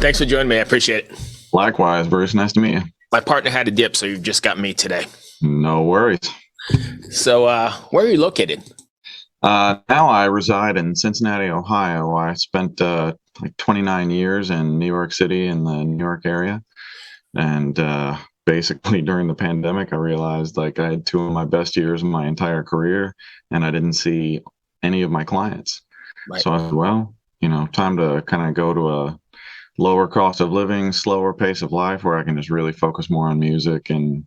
Thanks for joining me. I appreciate it. Likewise, Bruce. Nice to meet you. My partner had a dip, so you've just got me today. No worries. So, where are you located? Now I reside in Cincinnati, Ohio. I spent like 29 years in New York City in the New York area. And basically during the pandemic, I realized like I had two of my best years of my entire career, and I didn't see any of my clients. Right. So I said, well, time to kind of go to a lower cost of living, slower pace of life where I can just really focus more on music and,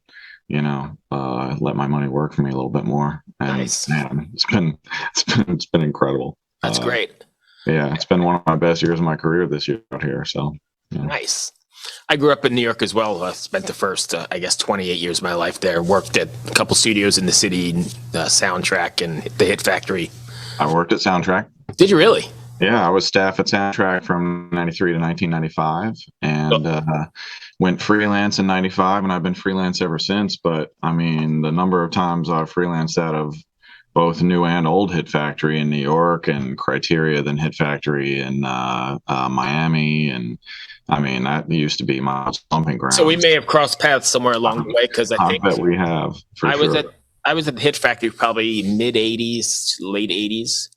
let my money work for me a little bit more. And Nice. man, it's been incredible. That's great. Yeah, it's been one of my best years of my career this year out here. So Nice. I grew up in New York as well. I spent the first, 28 years of my life there. Worked at a couple studios in the city, Soundtrack and the Hit Factory. I worked at Soundtrack. Did you really? Yeah, I was staff at Soundtrack from 93 to 1995 and went freelance in 95, and I've been freelance ever since. But I mean, the number of times I've freelanced out of both new and old Hit Factory in New York and Criteria, then Hit Factory in Miami. And I mean, that used to be my stomping ground. So we may have crossed paths somewhere along the way, because I think bet we have. I was at the Hit Factory probably mid 80s, late 80s.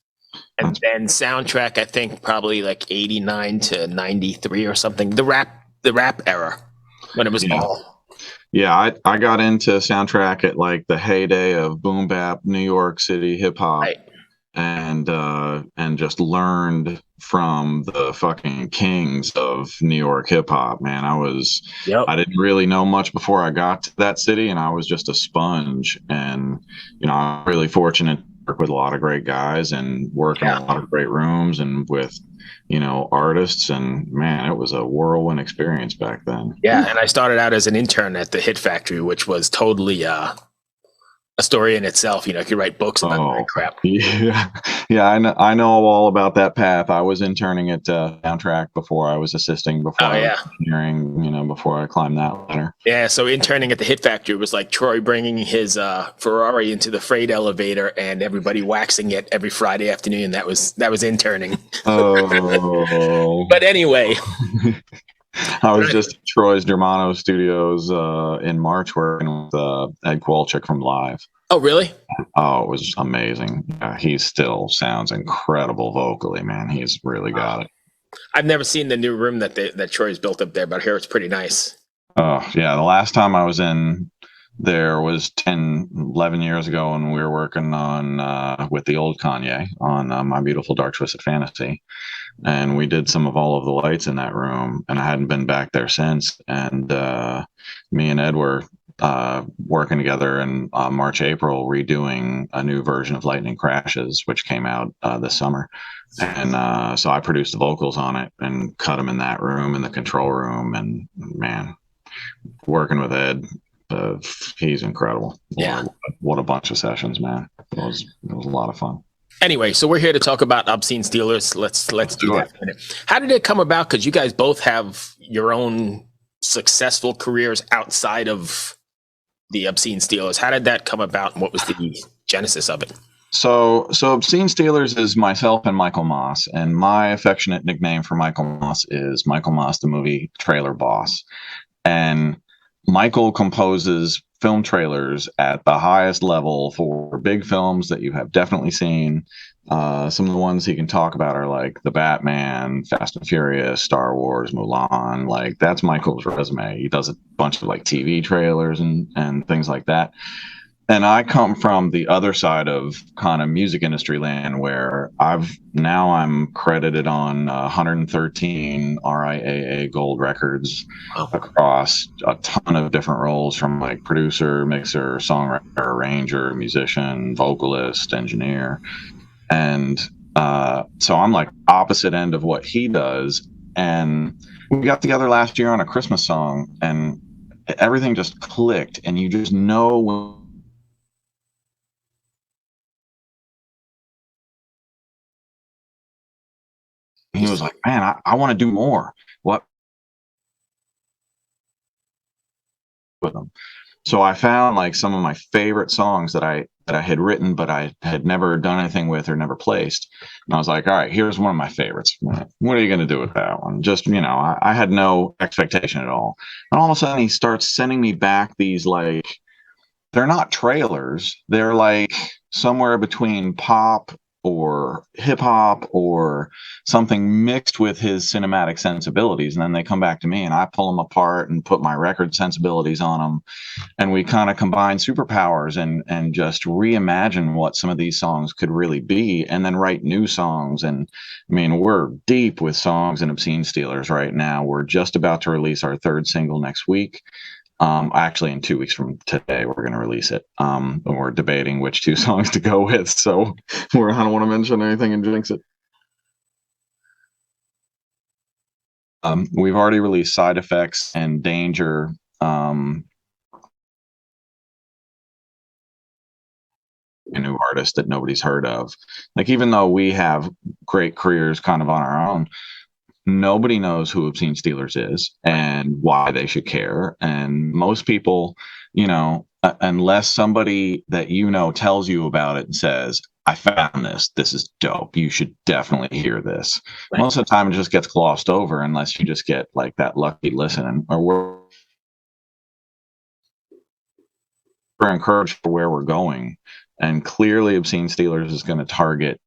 And then Soundtrack, I think probably like 89 to 93 or something. The rap era, when it was all. Yeah, I got into Soundtrack at like the heyday of boom bap, New York City hip hop, right. and just learned from the fucking kings of New York hip hop. Man, I didn't really know much before I got to that city, and I was just a sponge. And I'm really fortunate to work with a lot of great guys and work in a lot of great rooms and with artists, and man, it was a whirlwind experience back then. Yeah, and I started out as an intern at the Hit Factory, which was totally a story in itself. You could write books about that crap. Yeah, I know all about that path. I was interning at Soundtrack before I was assisting, before I was engineering, before I climbed that ladder. Yeah, so interning at the Hit Factory was like Troy bringing his Ferrari into the freight elevator and everybody waxing it every Friday afternoon. That was interning. Oh. But anyway. I was just at Troy's Germano Studios in March working with Ed Kowalczyk from Live. Oh, really? Oh, it was amazing. He still sounds incredible vocally, man. He's really got it. I've never seen the new room that Troy's built up there, but I hear it's pretty nice. Oh, yeah. The last time I was in there was 10, 11 years ago, when we were working on with the old Kanye on My Beautiful Dark Twisted Fantasy. And we did some of All of the Lights in that room, and I hadn't been back there since. And me and Ed were working together in March, April, redoing a new version of Lightning Crashes, which came out this summer. And so I produced the vocals on it and cut them in that room, in the control room. And man, working with Ed, he's incredible. Yeah. What a bunch of sessions, man. It was a lot of fun. Anyway, so we're here to talk about Obscene Stealers. Let's do that. How did it come about? Because you guys both have your own successful careers outside of the Obscene Stealers. How did that come about, and what was the genesis of it? So Obscene Stealers is myself and Michael Moss, and my affectionate nickname for Michael Moss is Michael Moss, the movie trailer boss. And Michael composes film trailers at the highest level for big films that you have definitely seen. Some of the ones he can talk about are like The Batman, Fast and Furious, Star Wars, Mulan. Like, that's Michael's resume. He does a bunch of like TV trailers and things like that. And I come from the other side of kind of music industry land, where I'm credited on 113 RIAA gold records across a ton of different roles, from like producer, mixer, songwriter, arranger, musician, vocalist, engineer. And so I'm like opposite end of what he does. And we got together last year on a Christmas song, and everything just clicked, and you just know when he was like, man, I want to do more. What with them? So I found like some of my favorite songs that I had written, but I had never done anything with or never placed. And I was like, all right, here's one of my favorites. What are you going to do with that one? Just, I had no expectation at all. And all of a sudden he starts sending me back these like, they're not trailers. They're like somewhere between pop or hip hop or something mixed with his cinematic sensibilities. And then they come back to me and I pull them apart and put my record sensibilities on them. And we kind of combine superpowers and just reimagine what some of these songs could really be and then write new songs. And I mean, we're deep with songs and Obscene Stealers right now. We're just about to release our third single next week. Actually, in 2 weeks from today, we're going to release it. And we're debating which two songs to go with. So I don't want to mention anything and jinx it. We've already released Side Effects and Danger. A new artist that nobody's heard of. Like, even though we have great careers kind of on our own, nobody knows who Obscene Stealers is and why they should care. And most people, unless somebody that tells you about it and says, I found this is dope, you should definitely hear this. Right. Most of the time it just gets glossed over unless you just get like that lucky listen. Or we're encouraged for where we're going. And clearly Obscene Stealers is going to target,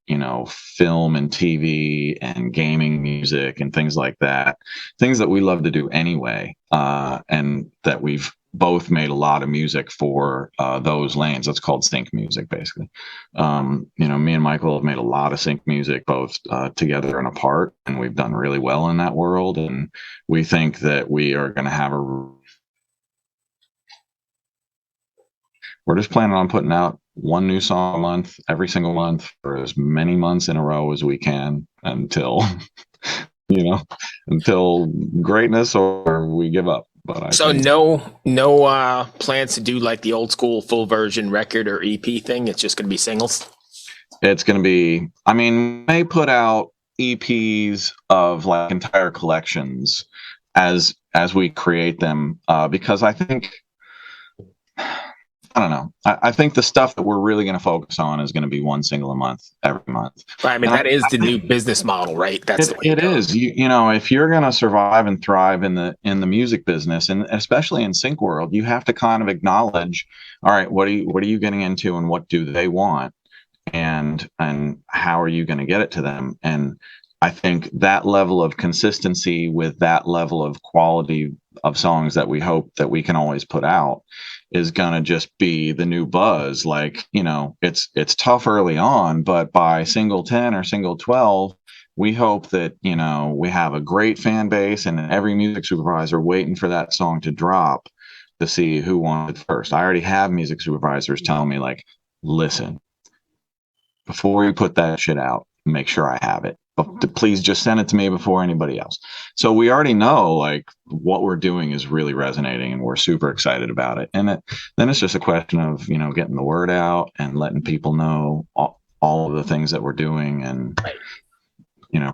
film and TV and gaming music and things like that. Things that we love to do anyway. And that we've both made a lot of music for those lanes. That's called sync music, basically. Me and Michael have made a lot of sync music, both together and apart. And we've done really well in that world. And we think that we are going to have we're just planning on putting out one new song a month, every single month, for as many months in a row as we can until, until greatness or we give up. But no plans to do like the old school full version record or EP thing. It's just going to be singles. It's going to be, we may put out EPs of like entire collections as we create them, because I think, I don't know. I think the stuff that we're really going to focus on is going to be one single a month, every month. Right. That is the new business model, right? That's the way it is. If you're going to survive and thrive in the music business, and especially in sync world, you have to kind of acknowledge, all right, what are you getting into, and what do they want, and how are you going to get it to them? And I think that level of consistency with that level of quality of songs that we hope that we can always put out is going to just be the new buzz. Like, it's tough early on, but by single 10 or single 12, we hope that, we have a great fan base and every music supervisor waiting for that song to drop to see who wanted first. I already have music supervisors telling me, like, listen, before you put that shit out, make sure I have it. But please just send it to me before anybody else. So we already know like what we're doing is really resonating and we're super excited about it. And then it's just a question of, getting the word out and letting people know all of the things that we're doing and,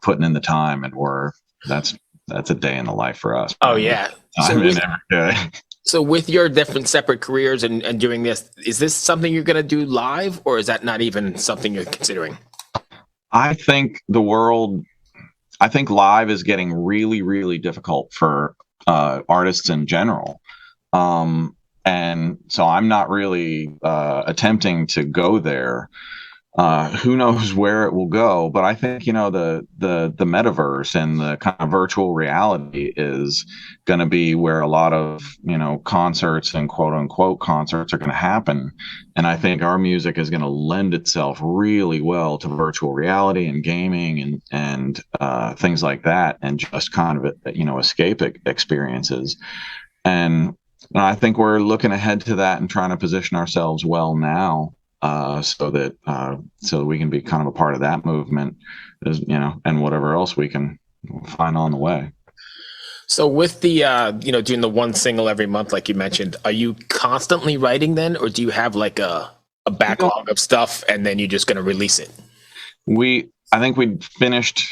putting in the time. And that's a day in the life for us. Oh yeah. So with your different separate careers and doing this, is this something you're going to do live, or is that not even something you're considering? I think live is getting really, really difficult for artists in general. And so I'm not really attempting to go there. Who knows where it will go, but I think, the metaverse and the kind of virtual reality is going to be where a lot of, concerts and quote unquote concerts are going to happen. And I think our music is going to lend itself really well to virtual reality and gaming and things like that. And just kind of, escape experiences. And I think we're looking ahead to that and trying to position ourselves well now. So that we can be kind of a part of that movement, and whatever else we can find on the way. So with the doing the one single every month, like you mentioned, are you constantly writing then, or do you have like a backlog of stuff and then you're just going to release it? I think we finished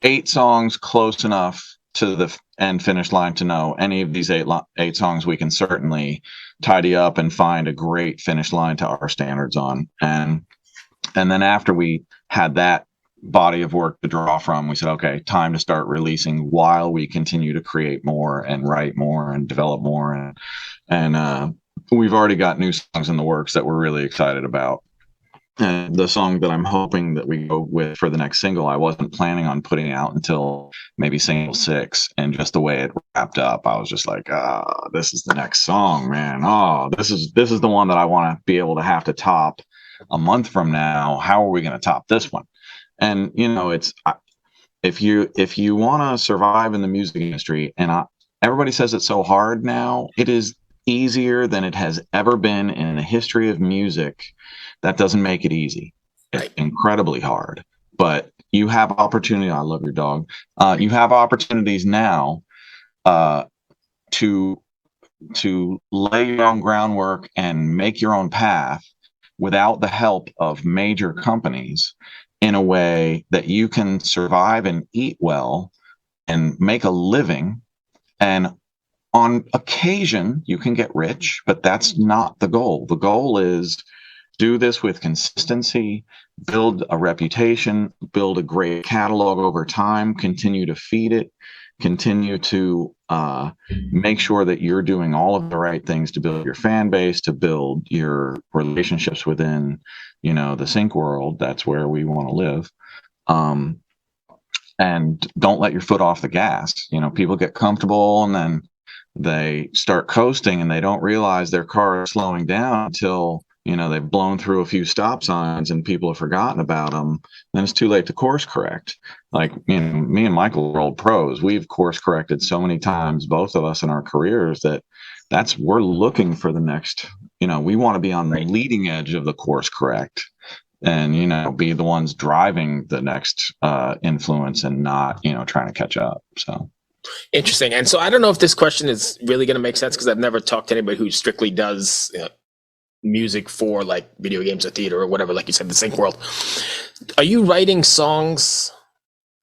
8 songs close enough to the end finish line to know any of these eight songs we can certainly tidy up and find a great finish line to our standards on. And then after we had that body of work to draw from, we said, okay, time to start releasing while we continue to create more and write more and develop more. And we've already got new songs in the works that we're really excited about. And the song that I'm hoping that we go with for the next single, I wasn't planning on putting out until maybe single 6. And just the way it wrapped up, I was just like, this is the next song, man. Oh, this is the one that I want to be able to have to top a month from now. How are we going to top this one? And, you know, it's, if you want to survive in the music industry, and everybody says it's so hard now, it is easier than it has ever been in the history of music. That doesn't make it easy. It's incredibly hard, but you have opportunity. I love your dog. You have opportunities now to lay your own groundwork and make your own path without the help of major companies, in a way that you can survive and eat well and make a living. And on occasion, you can get rich, but that's not the goal. The goal is do this with consistency, build a reputation, build a great catalog over time, continue to feed it, continue to make sure that you're doing all of the right things to build your fan base, to build your relationships within, you know, the sync world. That's where we want to live. And don't let your foot off the gas. You know, people get comfortable and then they start coasting and they don't realize their car is slowing down until, you know, they've blown through a few stop signs and people have forgotten about them. Then it's too late to course correct. Like, you know, me and Michael are old pros. We've course corrected so many times, both of us in our careers, we're looking for the next, you know, we want to be on the leading edge of the course correct and, you know, be the ones driving the next influence and not, you know, trying to catch up. So. Interesting. And so I don't know if this question is really going to make sense, because I've never talked to anybody who strictly does music for like video games or theater or whatever, like you said, the sync world. Are you writing songs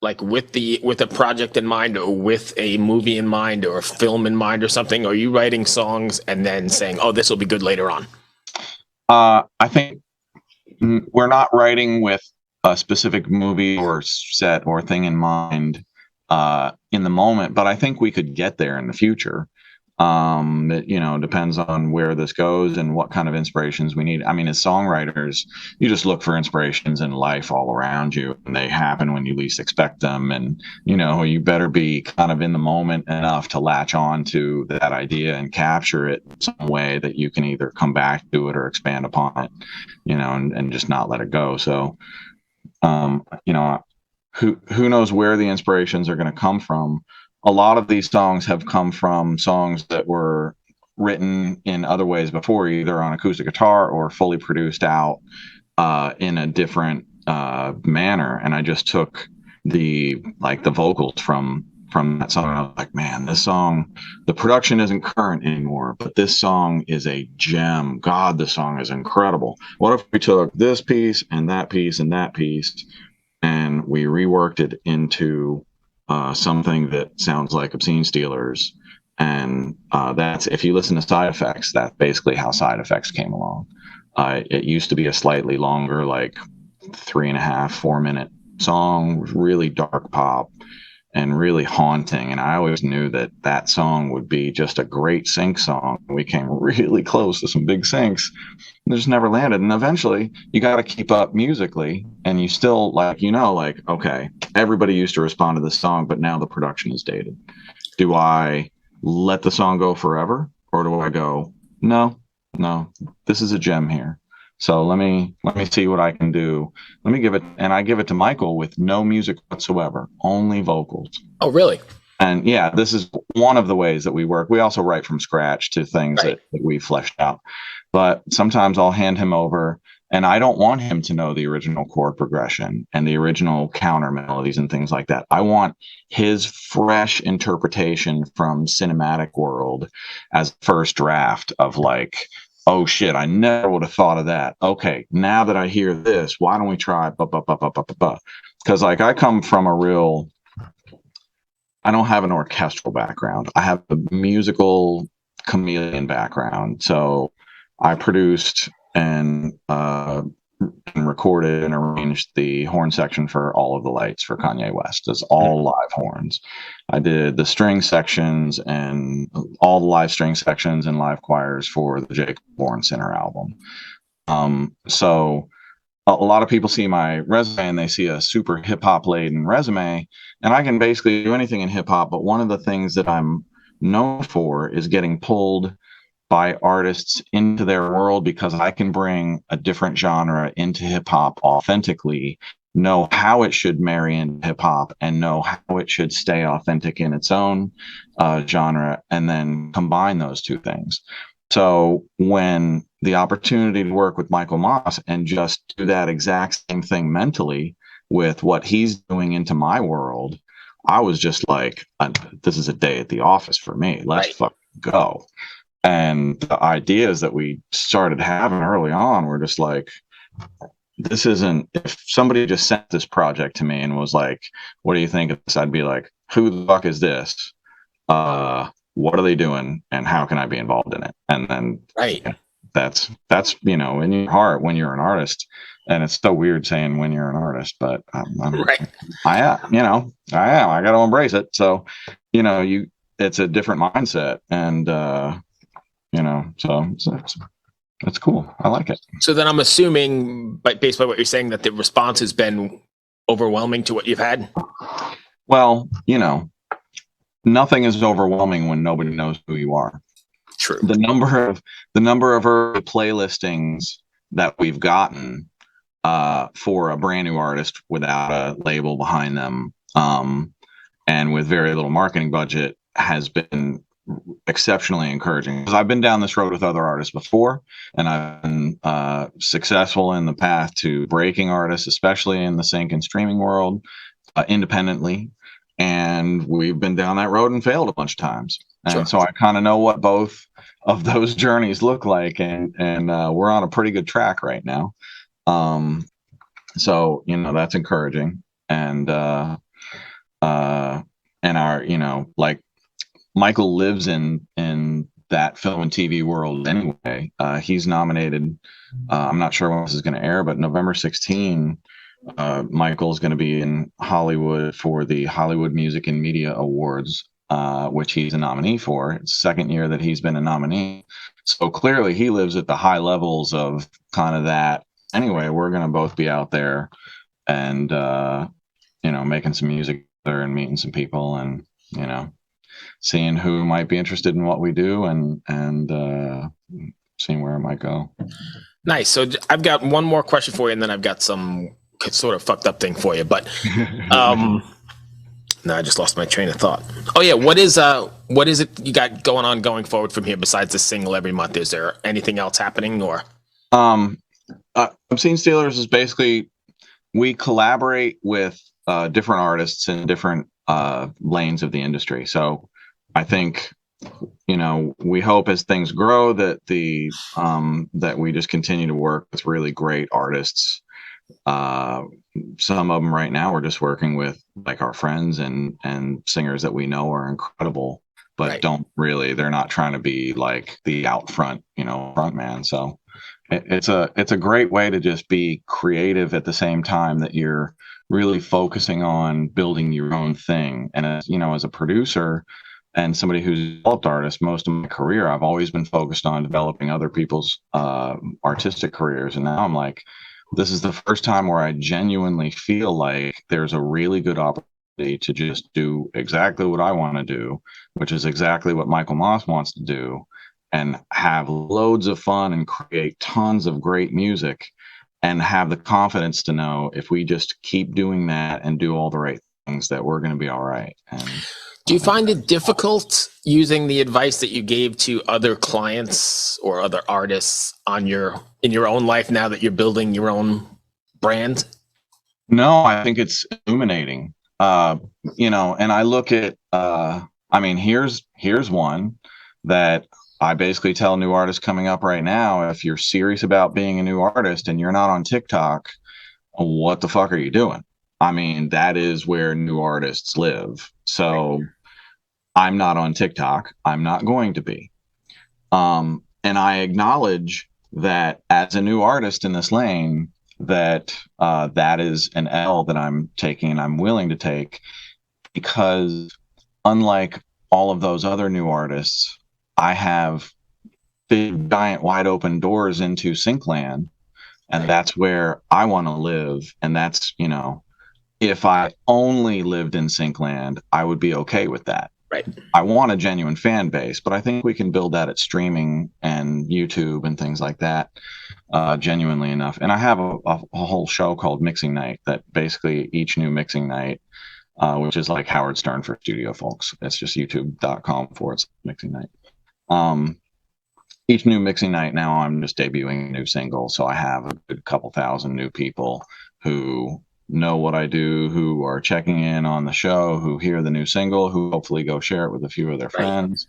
like with a project in mind, or with a movie in mind, or a film in mind or something? Or are you writing songs and then saying, oh, this will be good later on? I think we're not writing with a specific movie or set or thing in mind in the moment, but I think we could get there in the future. It, you know, depends on where this goes and what kind of inspirations we need. I mean, as songwriters, you just look for inspirations in life all around you, and they happen when you least expect them. And, you know, you better be kind of in the moment enough to latch on to that idea and capture it in some way that you can either come back to it or expand upon it, you know, and just not let it go. So, you know, who knows where the inspirations are going to come from. A lot of these songs have come from songs that were written in other ways before, either on acoustic guitar or fully produced out in a different manner. And I just took the vocals from that song. And I was like, man, this song, the production isn't current anymore, but this song is a gem. God, this song is incredible. What if we took this piece and that piece and that piece, and we reworked it into something that sounds like Obscene Stealers? And that's, if you listen to Side Effects, that's basically how Side Effects came along. It used to be a slightly longer, like 3.5, 4-minute song, really dark pop and really haunting. And I always knew that that song would be just a great sync song. We came really close to some big syncs and just never landed. And eventually you got to keep up musically, and you still, like, you know, like, okay, everybody used to respond to this song, but now the production is dated. Do I let the song go forever, or do I go, no, this is a gem here, so let me see what I can do. Let me give it, and I give it to Michael with no music whatsoever, only vocals. Oh, really? And yeah, this is one of the ways that we work. We also write from scratch to things that we fleshed out. But sometimes I'll hand him over, and I don't want him to know the original chord progression and the original counter melodies and things like that. I want his fresh interpretation from cinematic world as first draft of like, oh shit, I never would have thought of that. Okay, now that I hear this, why don't we try ba ba ba ba ba ba ba? Because like I come from a real I don't have an orchestral background. I have a musical chameleon background. So I produced and recorded and arranged the horn section for All of the Lights for Kanye West. It's all live horns. I did the string sections and all the live string sections and live choirs for the Jacob Bourne Center album. So a lot of people see my resume and they see a super hip hop laden resume, and I can basically do anything in hip hop. But one of the things that I'm known for is getting pulled by artists into their world, because I can bring a different genre into hip hop authentically, know how it should marry into hip hop, and know how it should stay authentic in its own genre, and then combine those two things. So when the opportunity to work with Michael Moss and just do that exact same thing mentally with what he's doing into my world, I was just like, this is a day at the office for me. Let's fucking go. And the ideas that we started having early on were just like, this isn't, if somebody just sent this project to me and was like, what do you think of this? I'd be like, who the fuck is this? What are they doing? And how can I be involved in it? And then that's, you know, in your heart when you're an artist. And it's so weird saying when you're an artist, but I am, I got to embrace it. So, you know, it's a different mindset. And, you know, so it's cool. I like it. So then I'm assuming, based on what you're saying, that the response has been overwhelming to what you've had. Well, you know, nothing is overwhelming when nobody knows who you are. True. The number of early playlistings that we've gotten for a brand new artist without a label behind them, and with very little marketing budget, has been exceptionally encouraging, because I've been down this road with other artists before, and I've been successful in the path to breaking artists, especially in the sync and streaming world, independently. And we've been down that road and failed a bunch of times. And so I kind of know what both of those journeys look like, and we're on a pretty good track right now. So, you know, that's encouraging. And our, you know, like, Michael lives in that film and TV world anyway. He's nominated. I'm not sure when this is going to air, but November 16, Michael's going to be in Hollywood for the Hollywood Music and Media Awards, which he's a nominee for. It's the second year that he's been a nominee. So clearly he lives at the high levels of kind of that. Anyway, we're going to both be out there and, you know, making some music there and meeting some people, and, you know, seeing who might be interested in what we do, and seeing where it might go. Nice. So I've got one more question for you, and then I've got some sort of fucked up thing for you. But no, I just lost my train of thought. Oh yeah, what is it you got going forward from here besides the single every month? Is there anything else happening, or? Obscene Stealers is basically, we collaborate with different artists in different lanes of the industry. So I think, you know, we hope as things grow that that we just continue to work with really great artists. Some of them right now we're just working with, like, our friends and singers that we know are incredible, but they're not trying to be like the out front, you know, front man. So it's a great way to just be creative at the same time that you're really focusing on building your own thing. And as you know, as a producer and somebody who's developed artists, most of my career, I've always been focused on developing other people's artistic careers. And now I'm like, this is the first time where I genuinely feel like there's a really good opportunity to just do exactly what I want to do, which is exactly what Michael Moss wants to do, and have loads of fun and create tons of great music, and have the confidence to know if we just keep doing that and do all the right things, that we're going to be all right. And do you find it difficult using the advice that you gave to other clients or other artists in your own life now that you're building your own brand? No, I think it's illuminating. You know, and I look at, I mean, here's one that I basically tell new artists coming up right now: if you're serious about being a new artist and you're not on TikTok, what the fuck are you doing? I mean, that is where new artists live. So I'm not on TikTok. I'm not going to be. And I acknowledge that as a new artist in this lane, that that is an L that I'm taking and I'm willing to take, because unlike all of those other new artists, I have big, giant, wide open doors into Syncland, and that's where I want to live. And that's, you know, if I only lived in Syncland, I would be okay with that. Right. I want a genuine fan base, but I think we can build that at streaming and YouTube and things like that, genuinely enough. And I have a whole show called Mixing Night that basically each new mixing night, which is like Howard Stern for studio folks. It's just youtube.com/mixing night. Each new mixing night now, I'm just debuting a new single. So I have a good couple thousand new people who know what I do, who are checking in on the show, who hear the new single, who hopefully go share it with a few of their friends.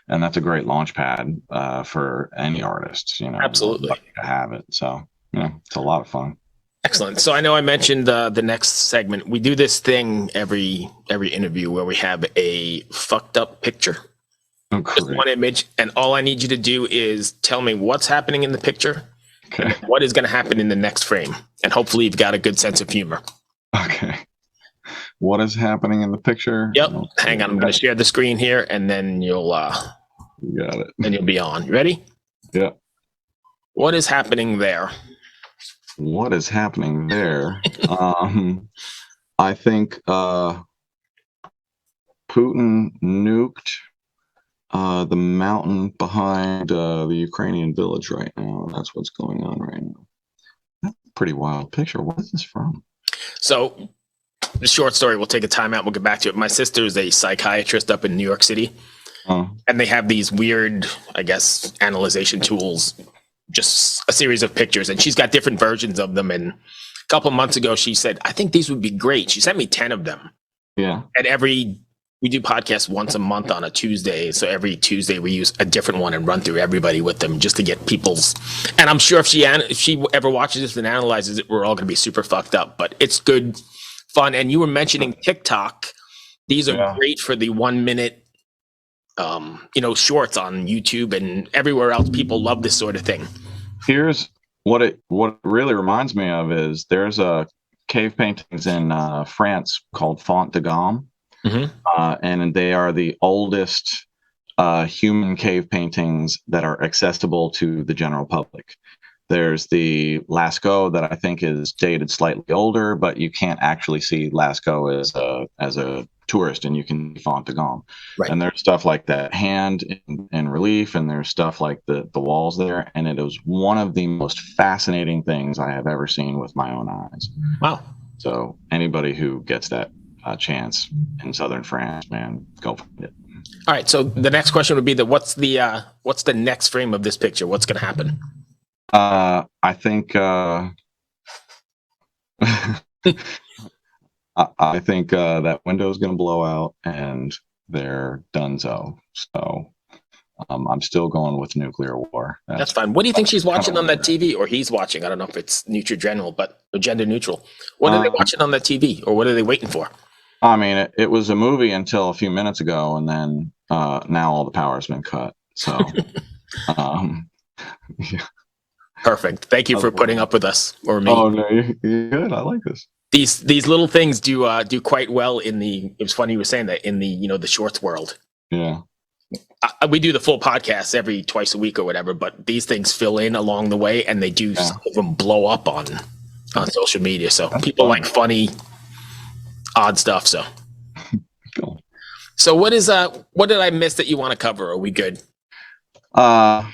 And that's a great launch pad for any artist, you know. Absolutely. To have it. So, you know, it's a lot of fun. Excellent. So I know I mentioned the next segment. We do this thing every interview where we have a fucked up picture. Oh, just one image, and all I need you to do is tell me what's happening in the picture, okay, and what is going to happen in the next frame, and hopefully you've got a good sense of humor. Okay. What is happening in the picture? Yep. Hang on, I'm going to share the screen here, and then you'll you got it. Then you'll be on. You ready? Yeah. What is happening there? What is happening there? I think Putin nuked the mountain behind the Ukrainian village right now. That's what's going on right now. That's a pretty wild picture. What is this from? So, the short story, we'll take a time out. We'll get back to it. My sister is a psychiatrist up in New York City. And they have these weird, I guess, analyzation tools, just a series of pictures. And she's got different versions of them. And a couple months ago, she said, I think these would be great. She sent me 10 of them. Yeah. And we do podcasts once a month on a Tuesday. So every Tuesday we use a different one and run through everybody with them just to get people's. And I'm sure if she ever watches this and analyzes it, we're all going to be super fucked up. But it's good fun. And you were mentioning TikTok. These are great for the 1 minute, shorts on YouTube and everywhere else. People love this sort of thing. Here's what it really reminds me of is there's a cave paintings in France called Font de Gomme. And they are the oldest human cave paintings that are accessible to the general public. There's the Lascaux that I think is dated slightly older, but you can't actually see Lascaux as a tourist, and you can see Font de Gomme. Right. And there's stuff like that hand in relief, and there's stuff like the walls there. And it was one of the most fascinating things I have ever seen with my own eyes. Wow. So anybody who gets that chance in southern France, man, go for it. All right. So the next question would be what's the next frame of this picture? What's going to happen? I think I think that window is going to blow out and they're donezo. So I'm still going with nuclear war. That's fine. What do you think she's watching on that TV, or he's watching? I don't know if it's general, but gender neutral. What are they watching on that TV, or what are they waiting for? I mean, it was a movie until a few minutes ago, and then now all the power's been cut. So, yeah. Perfect. Thank you for putting up with us, or me. Oh no, you're good. I like this. These little things do quite well in the. It was funny you were saying that in the the shorts world. Yeah. We do the full podcast every twice a week or whatever, but these things fill in along the way, and they do some of them blow up on social media. So that's people fun. Like funny, odd stuff. So, cool. So what did I miss that you want to cover? Are we good? I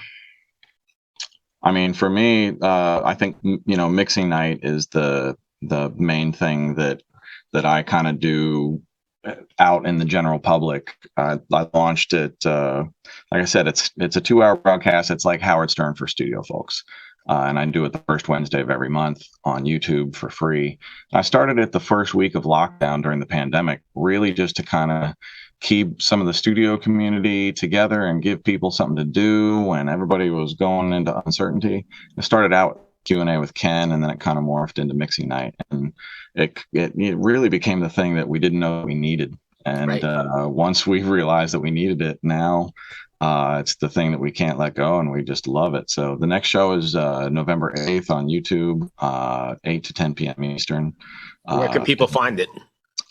mean, for me, I think mixing night is the main thing that I kind of do out in the general public. I launched it. Like I said, it's a 2-hour broadcast. It's like Howard Stern for studio folks. And I do it the first Wednesday of every month on YouTube for free. I started it the first week of lockdown during the pandemic, really just to kind of keep some of the studio community together and give people something to do when everybody was going into uncertainty. It started out Q&A with Ken, and then it kind of morphed into mixing night, and it really became the thing that we didn't know we needed. And once we realized that we needed it, now it's the thing that we can't let go, and we just love it. So the next show is November 8th on YouTube, 8 to 10 p.m. Eastern. Where can people find it?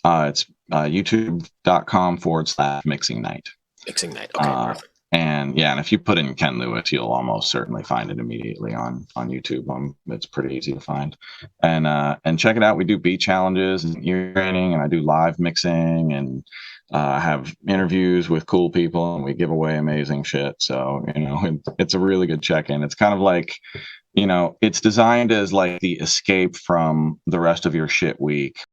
It's youtube.com/mixing night. Mixing night. Okay, perfect. And if you put in Ken Lewis, you'll almost certainly find it immediately on YouTube. It's pretty easy to find. And check it out. We do beat challenges and ear training, and I do live mixing, and have interviews with cool people, and we give away amazing shit. So, it's a really good check-in. It's kind of like, it's designed as like the escape from the rest of your shit week.